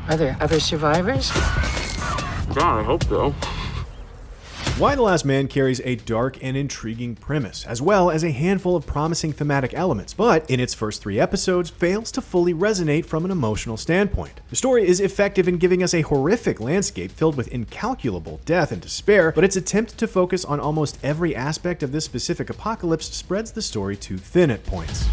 Are there other survivors? God, I hope so. Y: The Last Man carries a dark and intriguing premise, as well as a handful of promising thematic elements, but in its first 3 episodes fails to fully resonate from an emotional standpoint. The story is effective in giving us a horrific landscape filled with incalculable death and despair, but its attempt to focus on almost every aspect of this specific apocalypse spreads the story too thin at points.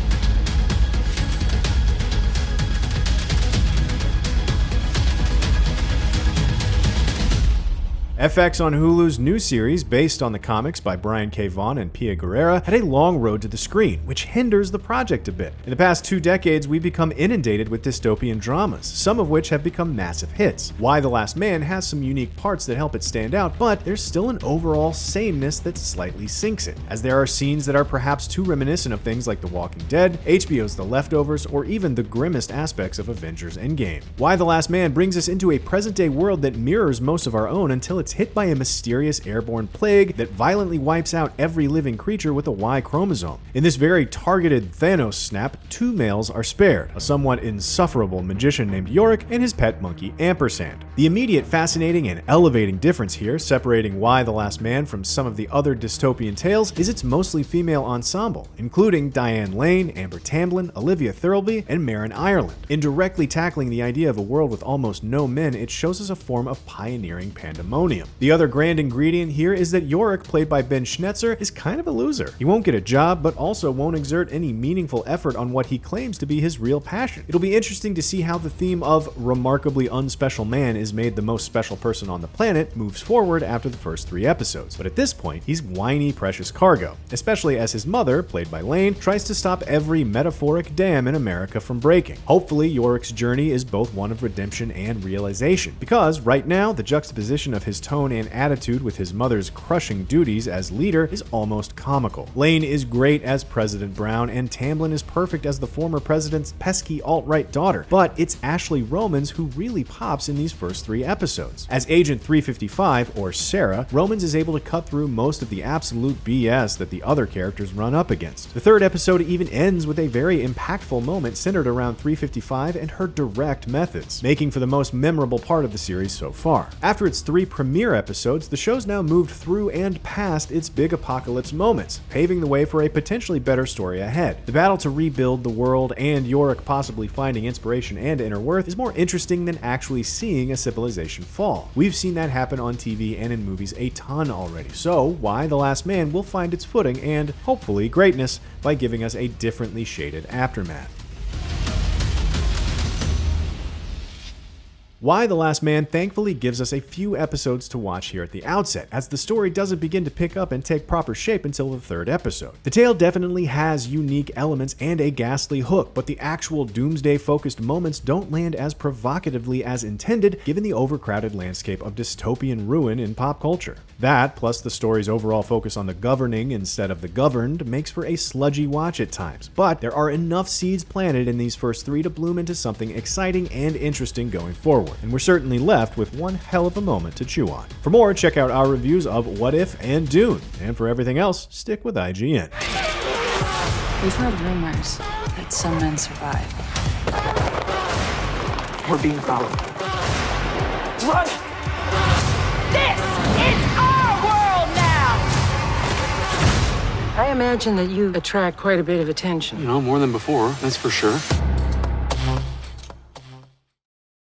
FX on Hulu's new series, based on the comics by Brian K. Vaughan and Pia Guerrera, had a long road to the screen, which hinders the project a bit. In the past 2 decades, we've become inundated with dystopian dramas, some of which have become massive hits. Y: The Last Man has some unique parts that help it stand out, but there's still an overall sameness that slightly sinks it, as there are scenes that are perhaps too reminiscent of things like The Walking Dead, HBO's The Leftovers, or even the grimmest aspects of Avengers Endgame. Y: The Last Man brings us into a present-day world that mirrors most of our own until it's hit by a mysterious airborne plague that violently wipes out every living creature with a Y chromosome. In this very targeted Thanos snap, 2 males are spared, a somewhat insufferable magician named Yorick and his pet monkey Ampersand. The immediate fascinating and elevating difference here, separating Y: The Last Man from some of the other dystopian tales, is its mostly female ensemble, including Diane Lane, Amber Tamblyn, Olivia Thirlby, and Maren Ireland. In directly tackling the idea of a world with almost no men, it shows us a form of pioneering pandemonium. The other grand ingredient here is that Yorick, played by Ben Schnetzer, is kind of a loser. He won't get a job, but also won't exert any meaningful effort on what he claims to be his real passion. It'll be interesting to see how the theme of remarkably unspecial man is made the most special person on the planet moves forward after the first 3 episodes. But at this point, he's whiny precious cargo, especially as his mother, played by Lane, tries to stop every metaphoric dam in America from breaking. Hopefully, Yorick's journey is both one of redemption and realization, because right now, the juxtaposition of his tone and attitude with his mother's crushing duties as leader is almost comical. Lane is great as President Brown, and Tamblyn is perfect as the former president's pesky alt-right daughter, but it's Ashley Romans who really pops in these first 3 episodes. As Agent 355, or Sarah, Romans is able to cut through most of the absolute BS that the other characters run up against. The 3rd episode even ends with a very impactful moment centered around 355 and her direct methods, making for the most memorable part of the series so far. After its 3 premiere episodes, the show's now moved through and past its big apocalypse moments, paving the way for a potentially better story ahead. The battle to rebuild the world and Yorick possibly finding inspiration and inner worth is more interesting than actually seeing a civilization fall. We've seen that happen on TV and in movies a ton already, so Y: The Last Man will find its footing and, hopefully, greatness by giving us a differently shaded aftermath. Y: The Last Man thankfully gives us a few episodes to watch here at the outset, as the story doesn't begin to pick up and take proper shape until the 3rd episode. The tale definitely has unique elements and a ghastly hook, but the actual doomsday-focused moments don't land as provocatively as intended, given the overcrowded landscape of dystopian ruin in pop culture. That, plus the story's overall focus on the governing instead of the governed, makes for a sludgy watch at times, but there are enough seeds planted in these first 3 to bloom into something exciting and interesting going forward, and we're certainly left with one hell of a moment to chew on. For more, check out our reviews of What If and Dune, and for everything else, stick with IGN. We've heard rumors that some men survive. We're being followed. Run! This is our world now! I imagine that you attract quite a bit of attention. You know, more than before, that's for sure.